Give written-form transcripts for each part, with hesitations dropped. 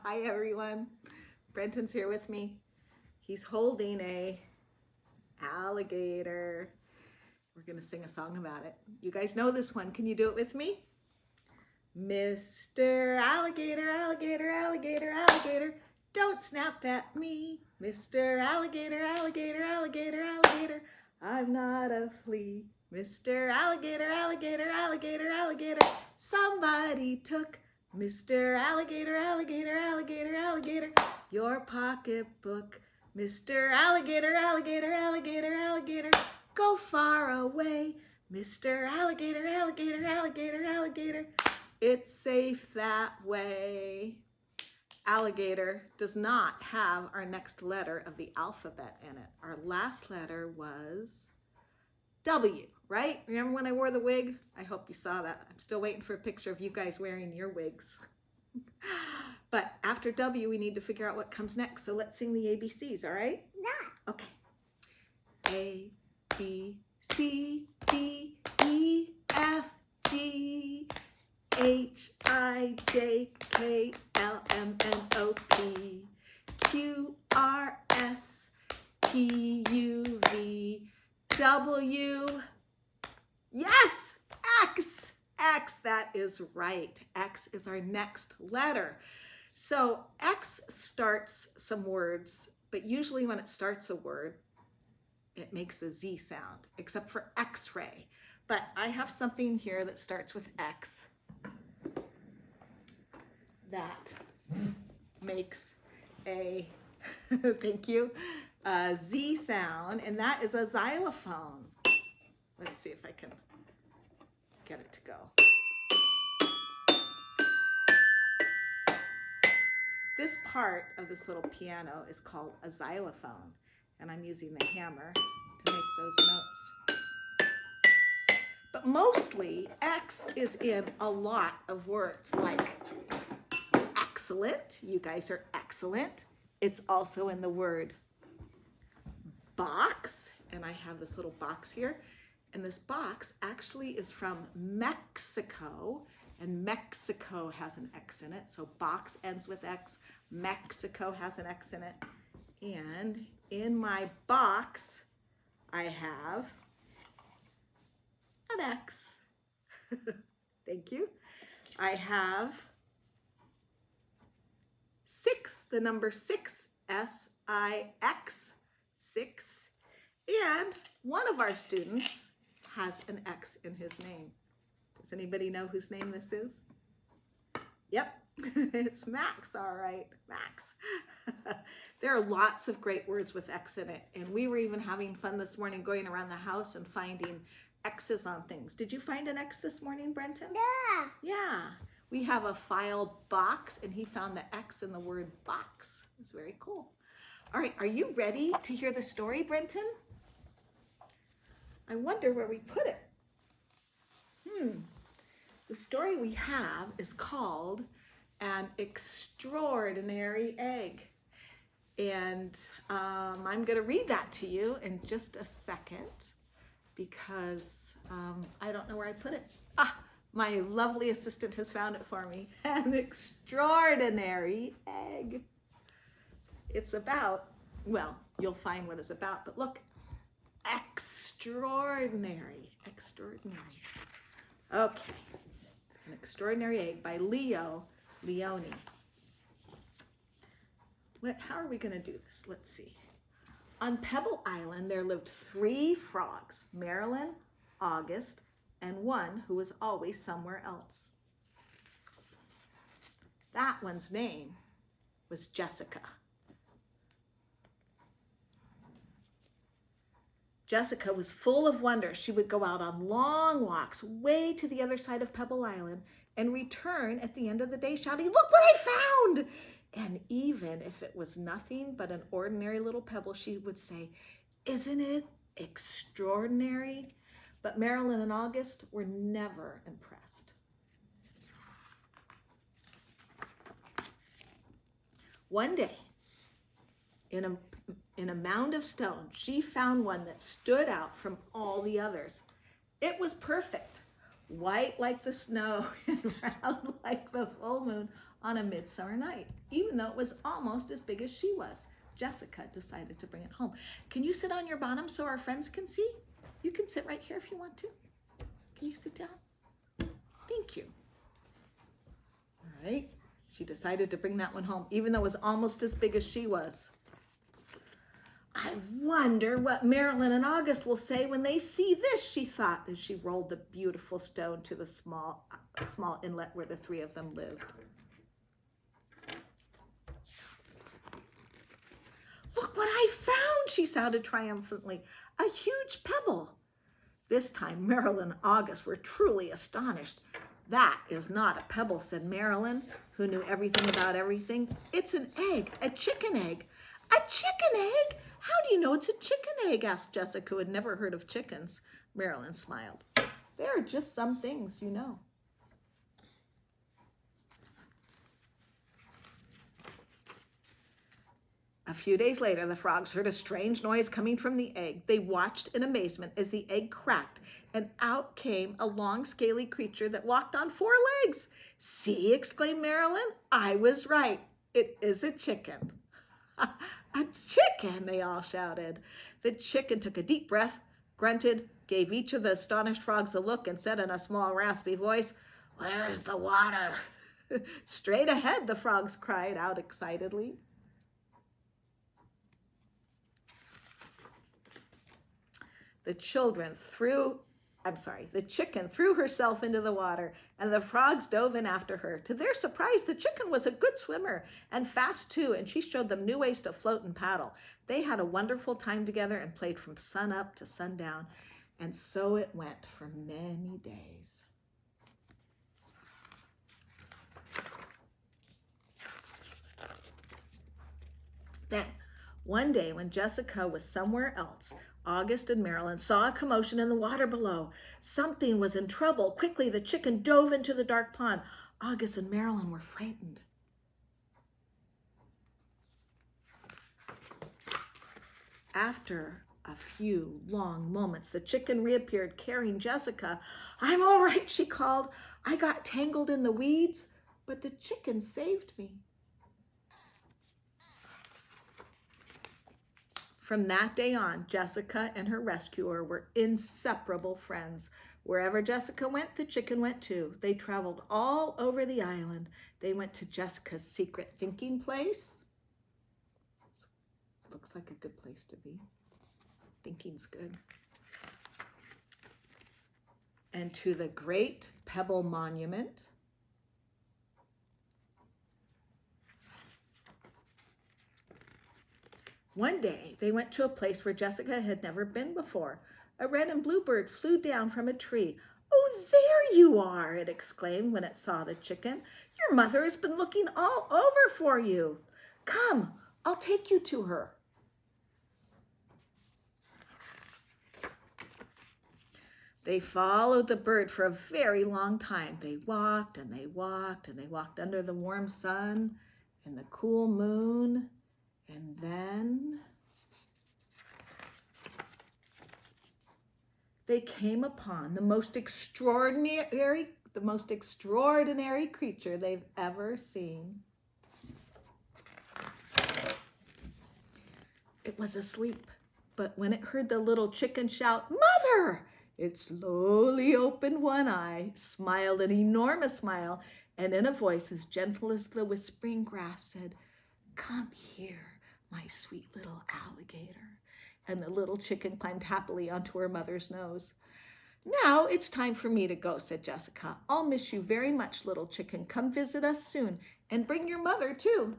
Hi everyone. Brenton's here with me. He's holding a alligator. We're gonna sing a song about it. You guys know this one. Can you do it with me? Mr. Alligator, alligator, alligator, alligator, don't snap at me. Mr. Alligator, alligator, alligator, alligator, I'm not a flea. Mr. Alligator, alligator, alligator, alligator, somebody took Mr. Alligator, alligator, alligator, alligator, your pocketbook. Mr. Alligator, alligator, alligator, alligator, go far away. Mr. Alligator, alligator, alligator, alligator, it's safe that way. Alligator does not have our next letter of the alphabet in it. Our last letter was W, right? Remember when I wore the wig? I hope you saw that. I'm still waiting for a picture of you guys wearing your wigs. But after W, we need to figure out what comes next. So let's sing the ABCs, all right? Yeah. Okay. A, B, C, D, E, F, G, H, I, J, K, L, M, N, O, P, Q, R, S, T, U, V, W, yes, X, X, that is right. X is our next letter. So X starts some words, but usually when it starts a word, it makes a Z sound, except for X-ray. But I have something here that starts with X that makes a, thank you, a Z sound, and that is a xylophone. Let's see if I can get it to go. This part of this little piano is called a xylophone, and I'm using the hammer to make those notes. But mostly, X is in a lot of words, like excellent. You guys are excellent. It's also in the word box, and I have this little box here, and this box actually is from Mexico, and Mexico has an X in it, so box ends with X. Mexico has an X in it, and in my box I have an X. Thank you. I have 6, the number 6, S-I-X, 6. And one of our students has an X in his name. Does anybody know whose name this is? Yep, it's Max, all right, Max. There are lots of great words with X in it, and we were even having fun this morning going around the house and finding X's on things. Did you find an X this morning, Brenton? Yeah. Yeah. We have a file box, and he found the X in the word box. It's very cool. All right, are you ready to hear the story, Brenton? I wonder where we put it. The story we have is called An Extraordinary Egg. And I'm going to read that to you in just a second because I don't know where I put it. Ah, my lovely assistant has found it for me. An extraordinary egg. It's about, well, you'll find what it's about, but look, extraordinary, extraordinary. Okay, An Extraordinary Egg by Leo Lionni. How are we going to do this? Let's see. On Pebble Island, there lived 3 frogs, Marilyn, August, and one who was always somewhere else. That one's name was Jessica. Jessica was full of wonder. She would go out on long walks way to the other side of Pebble Island and return at the end of the day shouting, "Look what I found!" And even if it was nothing but an ordinary little pebble, she would say, "Isn't it extraordinary?" But Marilyn and August were never impressed. One day, in a mound of stone, she found one that stood out from all the others. It was perfect. white like the snow and round like the full moon on a midsummer night, even though it was almost as big as she was. Jessica decided to bring it home. Can you sit on your bottom so our friends can see? You can sit right here if you want to. Can you sit down? Thank you. All right. She decided to bring that one home, even though it was almost as big as she was. I wonder what Marilyn and August will say when they see this, she thought, as she rolled the beautiful stone to the small inlet where the three of them lived. Look what I found, she shouted triumphantly, a huge pebble. This time Marilyn and August were truly astonished. That is not a pebble, said Marilyn, who knew everything about everything. It's an egg, a chicken egg. A chicken egg? How do you know it's a chicken egg? Asked Jessica, who had never heard of chickens. Marilyn smiled. There are just some things you know. A few days later, the frogs heard a strange noise coming from the egg. They watched in amazement as the egg cracked, and out came a long, scaly creature that walked on 4 legs. See, exclaimed Marilyn, I was right. It is a chicken. A chicken, they all shouted. The chicken took a deep breath, grunted, gave each of the astonished frogs a look, and said in a small, raspy voice, Where's the water? Straight ahead, the frogs cried out excitedly. The chicken threw herself into the water, and the frogs dove in after her. To their surprise, the chicken was a good swimmer, and fast too, and she showed them new ways to float and paddle. They had a wonderful time together and played from sun up to sundown, and so it went for many days. Then, one day when Jessica was somewhere else, August and Marilyn saw a commotion in the water below. Something was in trouble. Quickly, the chicken dove into the dark pond. August and Marilyn were frightened. After a few long moments, the chicken reappeared carrying Jessica. I'm all right, she called. I got tangled in the weeds, but the chicken saved me. From that day on, Jessica and her rescuer were inseparable friends. Wherever Jessica went, the chicken went too. They traveled all over the island. They went to Jessica's secret thinking place. Looks like a good place to be. Thinking's good. And to the Great Pebble Monument. One day, they went to a place where Jessica had never been before. A red and blue bird flew down from a tree. Oh, there you are, it exclaimed when it saw the chicken. Your mother has been looking all over for you. Come, I'll take you to her. They followed the bird for a very long time. They walked and they walked and they walked under the warm sun and the cool moon. And then they came upon the most extraordinary creature they've ever seen. It was asleep, but when it heard the little chicken shout, Mother! It slowly opened one eye, smiled an enormous smile, and in a voice as gentle as the whispering grass said, Come here, my sweet little alligator. And the little chicken climbed happily onto her mother's nose. Now it's time for me to go, said Jessica. I'll miss you very much, little chicken. Come visit us soon and bring your mother too.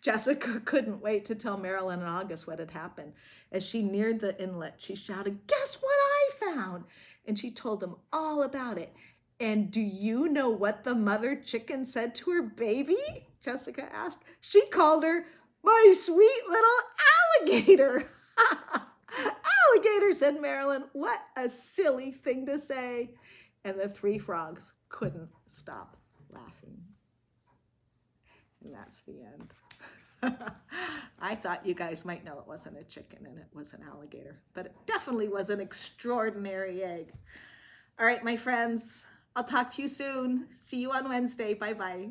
Jessica couldn't wait to tell Marilyn and August what had happened. As she neared the inlet, she shouted, Guess what I found? And she told them all about it. And do you know what the mother chicken said to her baby? Jessica asked. She called her my sweet little alligator. Alligator, said Marilyn. What a silly thing to say. And the 3 frogs couldn't stop laughing. And that's the end. I thought you guys might know it wasn't a chicken and it was an alligator, but it definitely was an extraordinary egg. All right, my friends, I'll talk to you soon. See you on Wednesday. Bye-bye.